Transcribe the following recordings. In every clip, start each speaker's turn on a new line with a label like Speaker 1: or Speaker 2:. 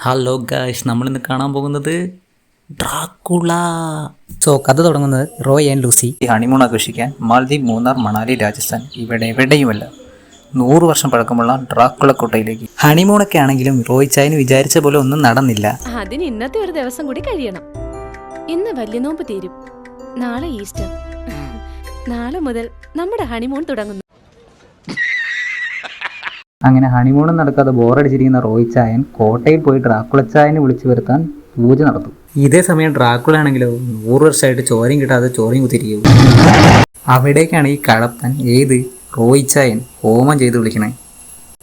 Speaker 1: Hello guys, നമ്മളിന്ന് കാണാൻ പോകുന്നത് ഡ്രാക്കുള. കഥ തുടങ്ങുന്നത് റോയ് ആൻഡ് ലൂസി ഹണിമൂൺ ആഘോഷിക്കാൻ മാലദ്വീപ്, മൂന്നാർ, മണാലി, രാജസ്ഥാൻ ഇവിടെ എവിടെയുമല്ല 100 വർഷം പഴക്കമുള്ള ഡ്രാക്കുള കോട്ടയിലേക്ക്. ഹണിമൂണൊക്കെ ആണെങ്കിലും റോയ് ചായന് വിചാരിച്ച പോലെ ഒന്നും നടന്നില്ല.
Speaker 2: അതിന് ഇന്നത്തെ ഒരു ദിവസം കൂടി കഴിയണം. ഇന്ന് വലിയ നോമ്പ് തീരും, നാളെ ഈസ്റ്റർ. നാളെ മുതൽ നമ്മുടെ ഹണിമൂൺ തുടങ്ങുന്നു.
Speaker 1: അങ്ങനെ ഹണിമൂണും നടക്കാതെ ബോറടിച്ചിരിക്കുന്ന റോയ് ചായൻ കോട്ടയിൽ പോയി ഡ്രാക്കുള ചായനെ വിളിച്ചു വരുത്താൻ പൂജ നടത്തും. ഇതേ സമയം ഡ്രാക്കുള ആണെങ്കിലോ 100 വർഷമായിട്ട് ചോരയും കിട്ടാതെ ചോരയും കുത്തിരിക്കും. അവിടേക്കാണ് ഈ കഴപ്പൻ റോയ് ചായൻ ഹോമം ചെയ്ത് വിളിക്കണേ.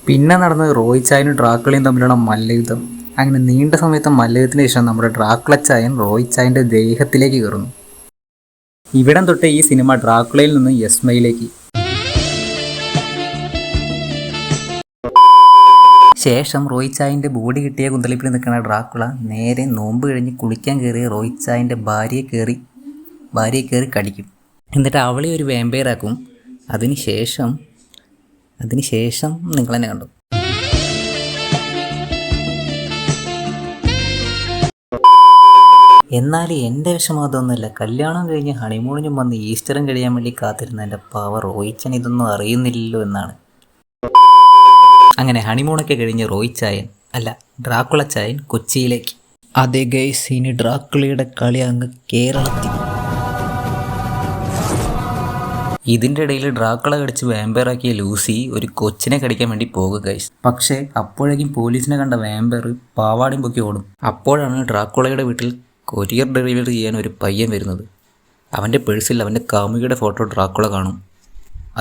Speaker 1: പിന്നെ നടന്നത് റോയ് ചായനും ഡ്രാക്കുളയും തമ്മിലുള്ള മല്ലയുദ്ധം. അങ്ങനെ നീണ്ട സമയത്ത് മല്ലയുദ്ധത്തിന് ശേഷം നമ്മുടെ ഡ്രാക്കുള ചായൻ റോയ് ചായൻ്റെ ദേഹത്തിലേക്ക് കയറുന്നു. ഇവിടം തൊട്ട് ഈ സിനിമ ഡ്രാക്കുളയിൽ നിന്ന് യസ്മയിലേക്ക്. ശേഷം റോയ് ചായൻ്റെ ബോഡി കിട്ടിയ കുന്തളിപ്പിൽ നിൽക്കുന്ന ഡ്രാക്കുള നേരെ നോമ്പ് കഴിഞ്ഞ് കുളിക്കാൻ കയറി റോയ് ചായൻ്റെ ഭാര്യയെ കയറി കടിക്കും. എന്നിട്ട് അവളെ ഒരു വാമ്പയറാക്കും. അതിനുശേഷം നിങ്ങൾ തന്നെ കണ്ടു. എന്നാൽ എൻ്റെ വിഷമം അതൊന്നുമല്ല. കല്യാണം കഴിഞ്ഞ് ഹണിമൂണിനും വന്ന് ഈസ്റ്ററും കഴിയാൻ വേണ്ടി കാത്തിരുന്ന എൻ്റെ പാവ റോയിച്ചൻ ഇതൊന്നും അറിയുന്നില്ലല്ലോ എന്നാണ്. അങ്ങനെ ഹണിമൂണൊക്കെ കഴിഞ്ഞ് റോയ് ചായൻ ഡ്രാക്കുള ചായൻ കൊച്ചിയിലേക്ക്. അതേ ഗൈസ്, ഇനി ഡ്രാക്കുളയുടെ കളി അങ്ങ് കേരളത്തിൽ. ഇതിൻ്റെ ഇടയിൽ ഡ്രാക്കുള കടിച്ച് വാമ്പയറാക്കിയ ലൂസി ഒരു കൊച്ചിനെ കടിക്കാൻ വേണ്ടി പോകുക ഗൈസ്. പക്ഷേ അപ്പോഴേക്കും പോലീസിനെ കണ്ട വാമ്പയർ പാവാടിയും പൊക്കി ഓടും. അപ്പോഴാണ് ഡ്രാക്കുളയുടെ വീട്ടിൽ കൊറിയർ ഡെലിവറി ചെയ്യാൻ ഒരു പയ്യൻ വരുന്നത്. അവൻ്റെ പേഴ്സിൽ അവൻ്റെ കാമുകിയുടെ ഫോട്ടോ ഡ്രാക്കുള കാണും.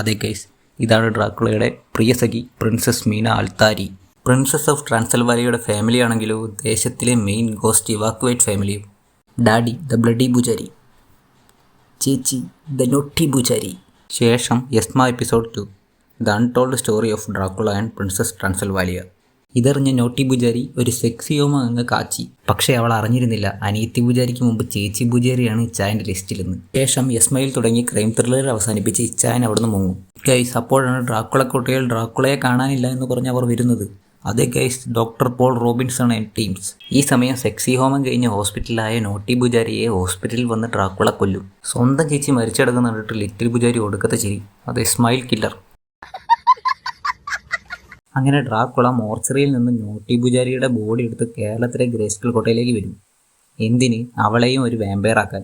Speaker 1: അതേ ഗൈസ്, ഇതാണ് ഡ്രാക്കുളയുടെ പ്രിയ സഖി പ്രിൻസസ് മീന അൽത്താരി. പ്രിൻസസ് ഓഫ് ട്രാൻസിൽവാനിയയുടെ ഫാമിലി ആണെങ്കിലോ ദേശത്തിലെ മെയിൻ ഗോസ്റ്റ് ഇവാക്യുവേറ്റ് ഫാമിലിയും. ഡാഡി ദ ബ്ലഡി പൂജാരി, ചേച്ചി ദ നോട്ടി പൂജാരി. ശേഷം യസ്മ episode 2, the untold story of Dracula and princess Transylvania. ഇതറിഞ്ഞ നോട്ടി പൂജാരി ഒരു സെക്സി ഹോമ അങ്ങ് കാച്ചി. പക്ഷേ അവൾ അറിഞ്ഞിരുന്നില്ല അനിയത്തി പൂജാരിക്ക് മുമ്പ് ചേച്ചി പൂജാരിയാണ് ഇച്ചായൻ്റെ ലിസ്റ്റിൽ നിന്ന്. ശേഷം യസ്മയിൽ തുടങ്ങി ക്രൈം ത്രില്ലർ അവസാനിപ്പിച്ച് ഇച്ചായൻ അവിടുന്ന് മുങ്ങും. ഗൈസ്, അപ്പോഴാണ് ഡ്രാക്കുള കോട്ടയിൽ ഡ്രാക്കുളയെ കാണാനില്ല എന്ന് പറഞ്ഞ് അവർ വരുന്നത്. അതേ guys, doctor Paul Robinson and teams. ഈ സമയം സെക്സി ഹോമം കഴിഞ്ഞ് ഹോസ്പിറ്റലിലായ നോട്ടി പൂജാരിയെ ഹോസ്പിറ്റലിൽ വന്ന് ഡ്രാക്കുള കൊല്ലും. സ്വന്തം ചേച്ചി മരിച്ചടക്കം കണ്ടിട്ട് ലിറ്റിൽ പൂജാരി ഒടുക്കത്തെ ചിരി. അതെ, സ്മൈൽ കില്ലർ. അങ്ങനെ ഡ്രാക്കുള മോർച്ചറിയിൽ നിന്ന് നോട്ടി പൂജാരിയുടെ ബോഡി എടുത്ത് കേരളത്തിലെ ഗ്രേസ്കൽ കോട്ടയിലേക്ക് വരും. എന്തിന്? അവളെയും ഒരു വാമ്പയറാക്കാൻ.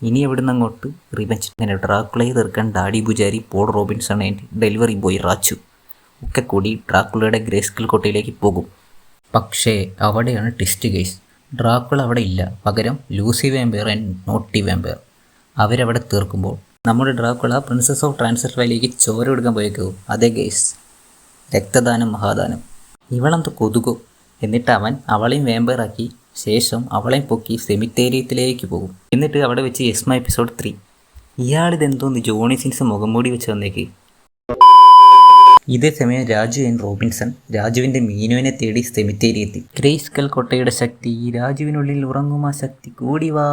Speaker 1: ഇനി എവിടുന്ന് അങ്ങോട്ട് റിവെഞ്ച്. അങ്ങനെ ഡ്രാക്കുളയെ തീർക്കാൻ ഡാഡി പൂജാരി, Paul Robinson and delivery boy Rachu ഒക്കെ കൂടി ഡ്രാക്കുളയുടെ ഗ്രേസ്കൽ കോട്ടയിലേക്ക് പോകും. പക്ഷേ അവിടെയാണ് ട്വിസ്റ്റ് ഗൈസ്. ഡ്രാക്കുള അവിടെ ഇല്ല. പകരം Lucy vampire and naughty vampire അവരവിടെ തീർക്കുമ്പോൾ നമ്മുടെ ഡ്രാക്കുള പ്രിൻസസ് ഓഫ് ട്രാൻസിൽവാനിയയിലേക്ക് ചോര കൊടുക്കാൻ പോയേക്കും. അതേ ഗൈസ്, രക്തദാനം മഹാദാനം. ഇവളെന്ത് കൊതുകോ. എന്നിട്ട് അവൻ അവളെയും വാമ്പയറാക്കി. ശേഷം അവളെയും പൊക്കി സെമിത്തേരിയത്തിലേക്ക് പോകും. എന്നിട്ട് അവിടെ വെച്ച് യസ്മ എപ്പിസോഡ് 3. ഇയാളിതെന്തോന്ന് ജോണി സിൻസ് മുഖംമൂടി വെച്ച് വന്നേക്ക്. ഇതേ സമയം രാജു ആൻഡ് റോബിൻസൺ രാജുവിൻ്റെ മീനുവിനെ തേടി സെമിത്തേരിയെത്തി. ഗ്രേസ്കൽ കോട്ടയുടെ ശക്തി, രാജുവിനുള്ളിൽ ഉറങ്ങുമാ ശക്തി കൂടി വാ.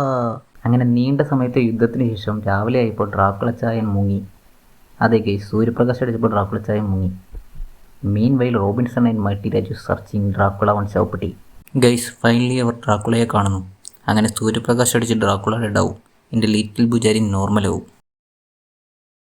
Speaker 1: അങ്ങനെ നീണ്ട സമയത്തെ യുദ്ധത്തിന് ശേഷം രാവിലെ ആയപ്പോൾ ഡ്രാക്കുള ചായൻ മുങ്ങി. അതേ ഗൈസ്, സൂര്യപ്രകാശം അടിച്ചപ്പോൾ ഡ്രാക്കുള ചായൻ മുങ്ങി. Meanwhile, Robinson and Mighty Raju searching Dracula on Chowpatty. Guys, finally അവർ ഡ്രാക്കുളയെ കാണുന്നു. അങ്ങനെ സൂര്യപ്രകാശം അടിച്ച് ഡ്രാക്കുള ഡെഡ് ആവും. എൻ്റെ ലിറ്റിൽ പൂജാരി നോർമലാവും.